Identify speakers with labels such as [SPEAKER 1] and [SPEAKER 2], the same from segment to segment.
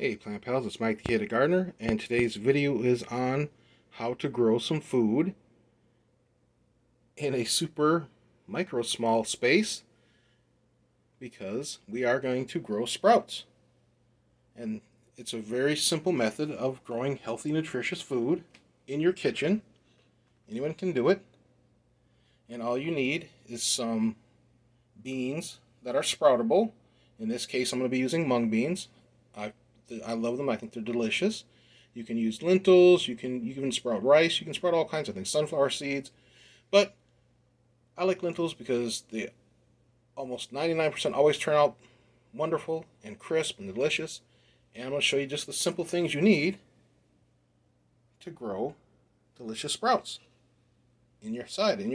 [SPEAKER 1] Hey plant pals, it's Mike the Kid Gardener, and today's video is on how to grow some food in a super micro small space, because we are going to grow sprouts. And it's a very simple method of growing healthy, nutritious food in your kitchen. Anyone can do it. And all you need is some beans that are sproutable. In this case, I'm going to be using mung beans. I love them. I think they're delicious. You can use lentils. You can sprout rice. You can sprout all kinds of things. Sunflower seeds. But I like lentils because they almost 99% always turn out wonderful and crisp and delicious. And I'm going to show you just the simple things you need to grow delicious sprouts in your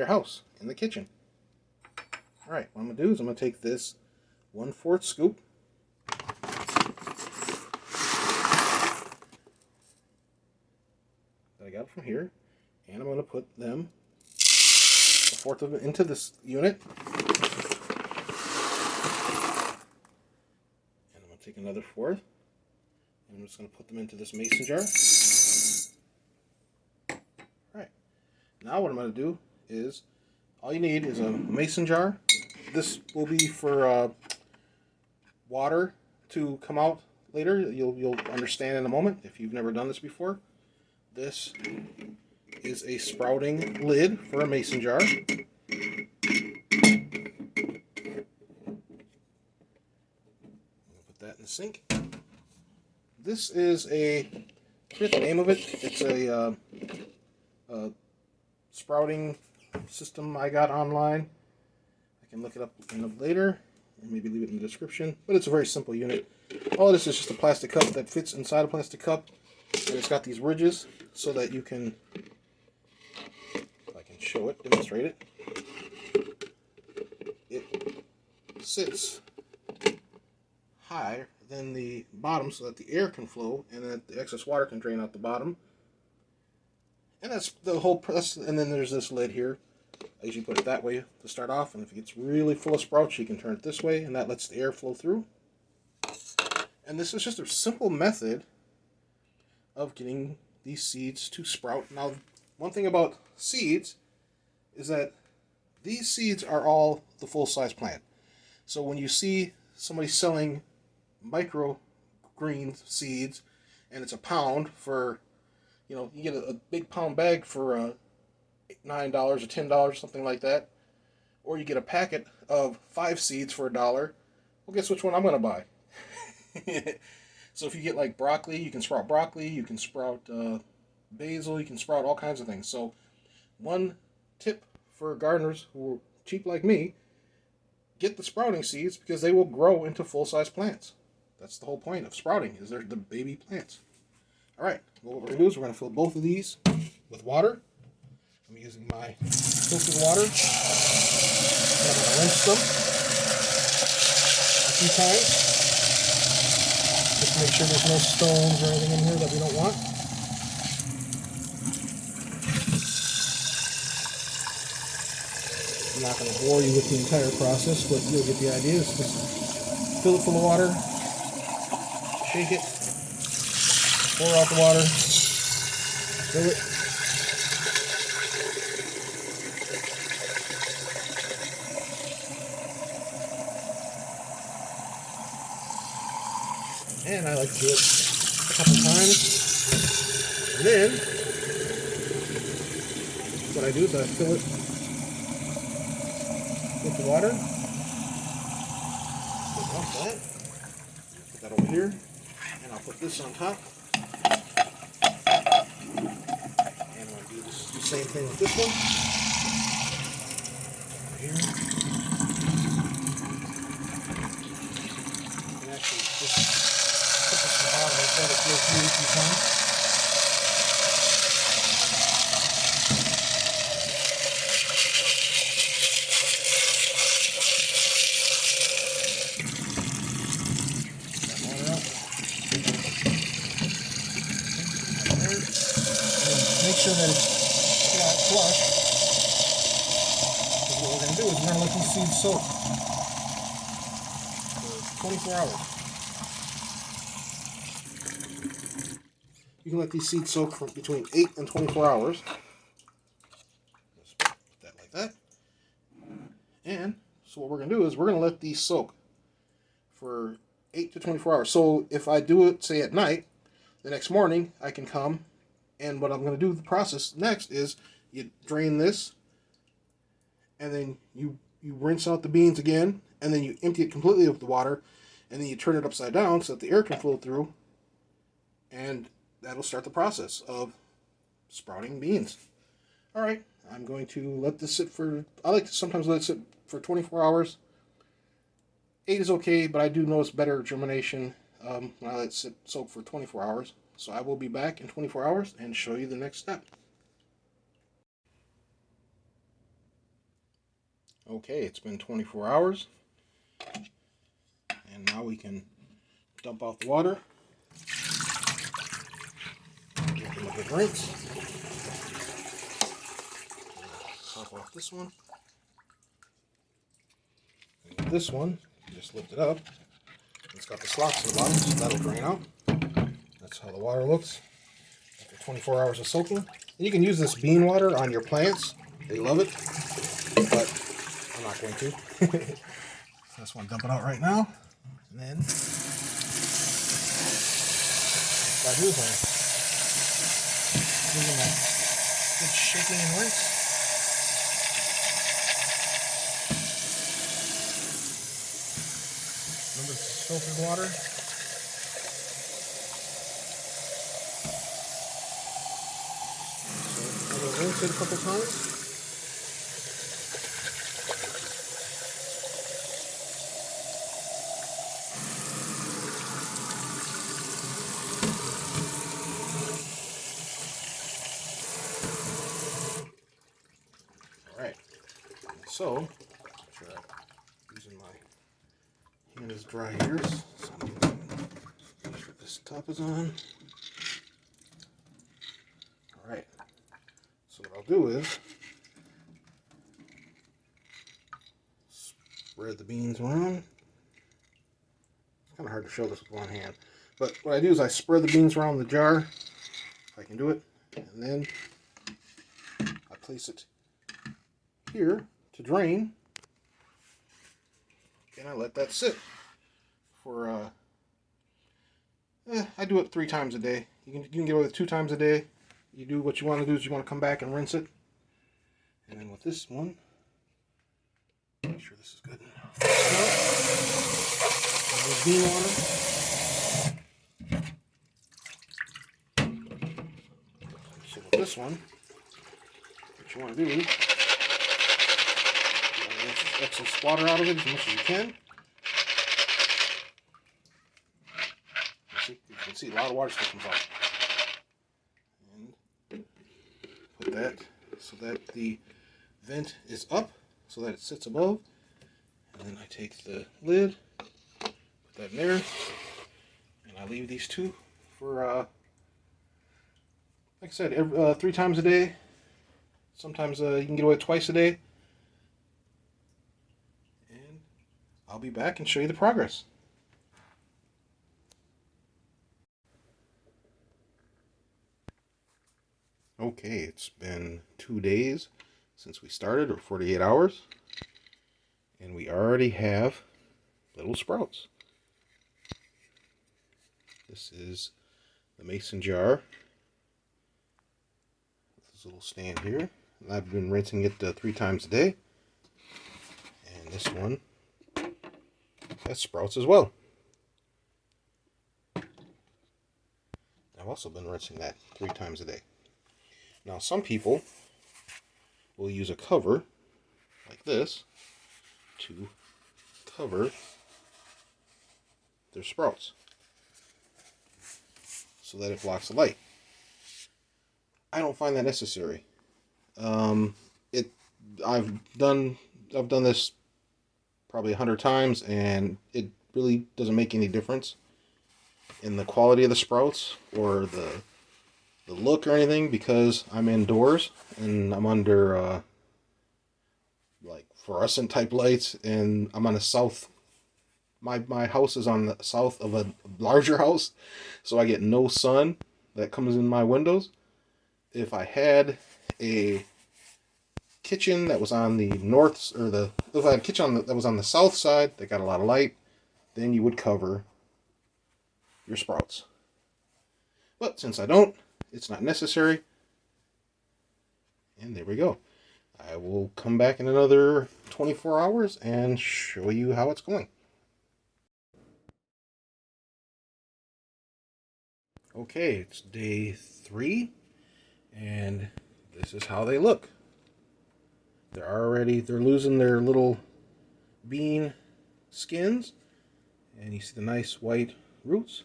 [SPEAKER 1] house, in the kitchen. Alright, what I'm going to do is I'm going to take this 1/4 scoop I got from here, and I'm going to put them, a fourth of it, into this unit, and I'm going to take another fourth, and I'm just going to put them into this mason jar. Alright, now what I'm going to do is, all you need is a mason jar. This will be for water to come out later. You'll understand in a moment if you've never done this before. This is a sprouting lid for a mason jar. Put that in the sink. This is I forget the name of it. It's a sprouting system I got online. I can look it up later and maybe leave it in the description. But it's a very simple unit. All this is just a plastic cup that fits inside a plastic cup. And it's got these ridges so that you can, if I can show it, demonstrate it, it sits higher than the bottom so that the air can flow and that the excess water can drain out the bottom. And that's the whole process. And then there's this lid here. I usually put it that way to start off, and if it gets really full of sprouts, you can turn it this way, and that lets the air flow through. And this is just a simple method of getting these seeds to sprout. Now, one thing about seeds is that these seeds are all the full-size plant. So when you see somebody selling microgreen seeds and it's a pound for, you get a big pound bag for $9 or $10, something like that, or you get a packet of 5 seeds for $1, well, guess which one I'm going to buy? So if you get like broccoli, you can sprout broccoli, you can sprout basil, you can sprout all kinds of things. So one tip for gardeners who are cheap like me, get the sprouting seeds because they will grow into full-size plants. That's the whole point of sprouting, is they're the baby plants. Alright, well, what we're going to do is we're going to fill both of these with water. I'm using my filtered water. I'm going to rinse them a few times. Just to make sure there's no stones or anything in here that we don't want. I'm not going to bore you with the entire process, but you'll get the idea. It's just fill it full of water, shake it, pour out the water, fill it. And I like to do it a couple times. And then, what I do is I fill it with the water. Put that over here. And I'll put this on top. And I'll do the same thing with this one. Over here. And actually, just put this in the bottom and let it flow through a few times. That water out. There. And make sure that it's flush. Because what we're going to do is we're going to let these seeds soak for 24 hours. You can let these seeds soak for between 8 and 24 hours. Just put that like that. And so what we're going to do is we're going to let these soak for 8 to 24 hours. So if I do it, say, at night, the next morning I can come, and what I'm going to do, the process next is you drain this, and then you rinse out the beans again, and then you empty it completely of the water, and then you turn it upside down so that the air can flow through, and that'll start the process of sprouting beans. All right, I'm going to let this sit for, I like to sometimes let it sit for 24 hours. 8 is okay, but I do notice better germination when I let it sit soak for 24 hours. So I will be back in 24 hours and show you the next step. Okay, it's been 24 hours, and now we can dump out the water. Give them a good rinse. Top off this one. And with this one, just lift it up. It's got the slots in the bottom, so that'll drain out. That's how the water looks after 24 hours of soaking. And you can use this bean water on your plants. They love it, but I'm not going to. So this one, dump it out right now. And then, what I do is I give them that good shaking and rinse. Remember, it's filtered water. So I'm going to rinse it a couple times. All right. So, make sure I'm using my hand is dry here. So make sure this top is on. Alright. So what I'll do is spread the beans around. It's kind of hard to show this with one hand. But what I do is I spread the beans around the jar, if I can do it, and then I place it here to drain. And I let that sit for, I do it 3 times a day. You can get away with 2 times a day. You do what you want to do is you want to come back and rinse it. And then with this one, make sure this is good. Bean water. So with this one, what you want to do is get excess water out of it as much as you can. You can see a lot of water still comes out. And put that so that the vent is up, so that it sits above. And then I take the lid, put that in there, and I leave these 2 for, like I said, 3 times a day. Sometimes you can get away with twice a day. And I'll be back and show you the progress. Okay, it's been 2 days since we started, or 48 hours, and we already have little sprouts. This is the mason jar with this little stand here, and I've been rinsing it 3 times a day. And this one has sprouts as well. I've also been rinsing that 3 times a day. Now, some people will use a cover like this to cover their sprouts so that it blocks the light. I don't find that necessary. I've done this probably 100 times, and it really doesn't make any difference in the quality of the sprouts or the look or anything, because I'm indoors and I'm under like fluorescent type lights, and I'm on the south. My house is on the south of a larger house, so I get no sun. that comes in my windows. If I had a kitchen that was on the north, if I had a kitchen that was on the south side that got a lot of light, then you would cover your sprouts. But since I don't, it's not necessary. And there we go. I will come back in another 24 hours and show you how it's going. Okay, it's day 3, and this is how they look. They're losing their little bean skins, and you see the nice white roots.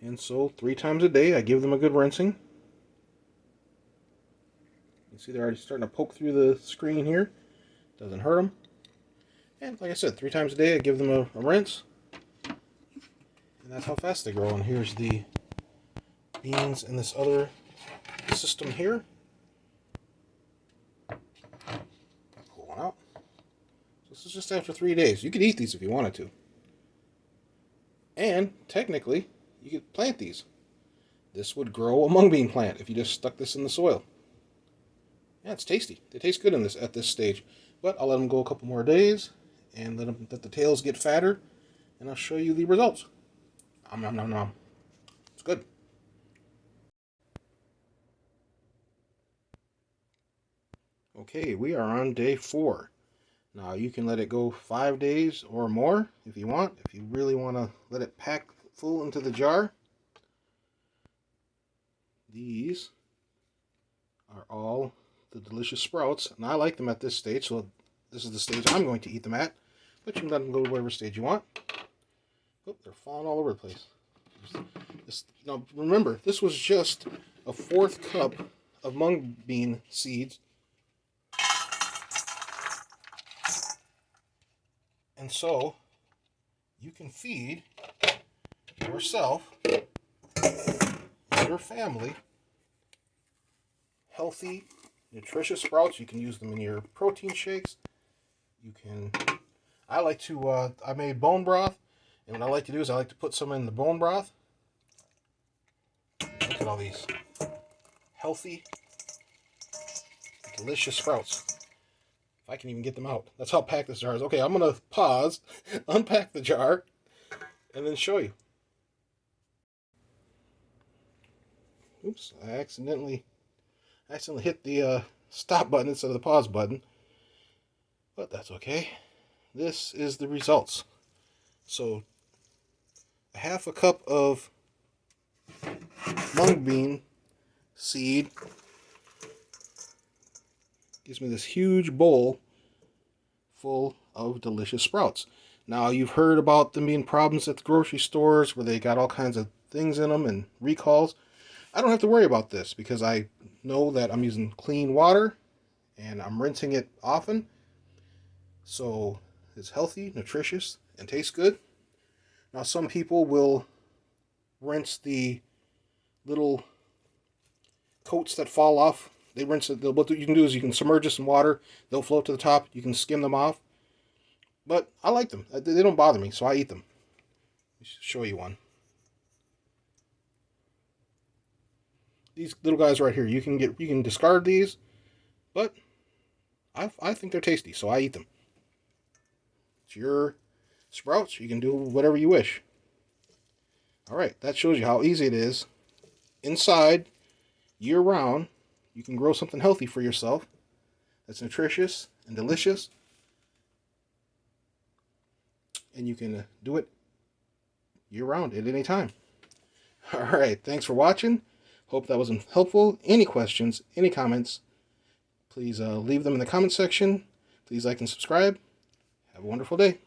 [SPEAKER 1] And so 3 times a day I give them a good rinsing. You see they're already starting to poke through the screen here. Doesn't hurt them. And like I said, 3 times a day I give them a rinse. And that's how fast they grow. And here's the beans in this other system here. Pull one out. So this is just after 3 days. You could eat these if you wanted to. And technically, you could plant these. This would grow a mung bean plant if you just stuck this in the soil. Yeah, it's tasty. They taste good at this stage. But I'll let them go a couple more days and let the tails get fatter, and I'll show you the results. Nom, nom, nom. It's good. Okay, we are on day 4. Now you can let it go 5 days or more if you want. If you really want to let it pack full into the jar. These are all the delicious sprouts, and I like them at this stage, so this is the stage I'm going to eat them at. But you can let them go to whatever stage you want. Oh, they're falling all over the place. Now remember, this was just a 4th cup of mung bean seeds. And so you can feed yourself and your family healthy, nutritious sprouts. You can use them in your protein shakes. I made bone broth, and what I like to do is I like to put some in the bone broth. Look at all these healthy, delicious sprouts. If I can even get them out. That's how packed this jar is. Okay, I'm going to pause, unpack the jar, and then show you. Oops, I accidentally hit the stop button instead of the pause button. But that's okay. This is the results. So, a half a cup of mung bean seed gives me this huge bowl full of delicious sprouts. Now, you've heard about them being problems at the grocery stores where they got all kinds of things in them and recalls. I don't have to worry about this because I know that I'm using clean water and I'm rinsing it often. So it's healthy, nutritious, and tastes good. Now some people will rinse the little coats that fall off. They rinse it. What you can do is you can submerge this in water. They'll float to the top. You can skim them off. But I like them. They don't bother me, so I eat them. Let me show you one. These little guys right here, you can discard these, but I think they're tasty, so I eat them. It's your sprouts. You can do whatever you wish. All right, that shows you how easy it is. Inside, year-round, you can grow something healthy for yourself that's nutritious and delicious. And you can do it year-round at any time. All right, thanks for watching. Hope that was helpful. Any questions, any comments, please leave them in the comment section. Please like and subscribe. Have a wonderful day.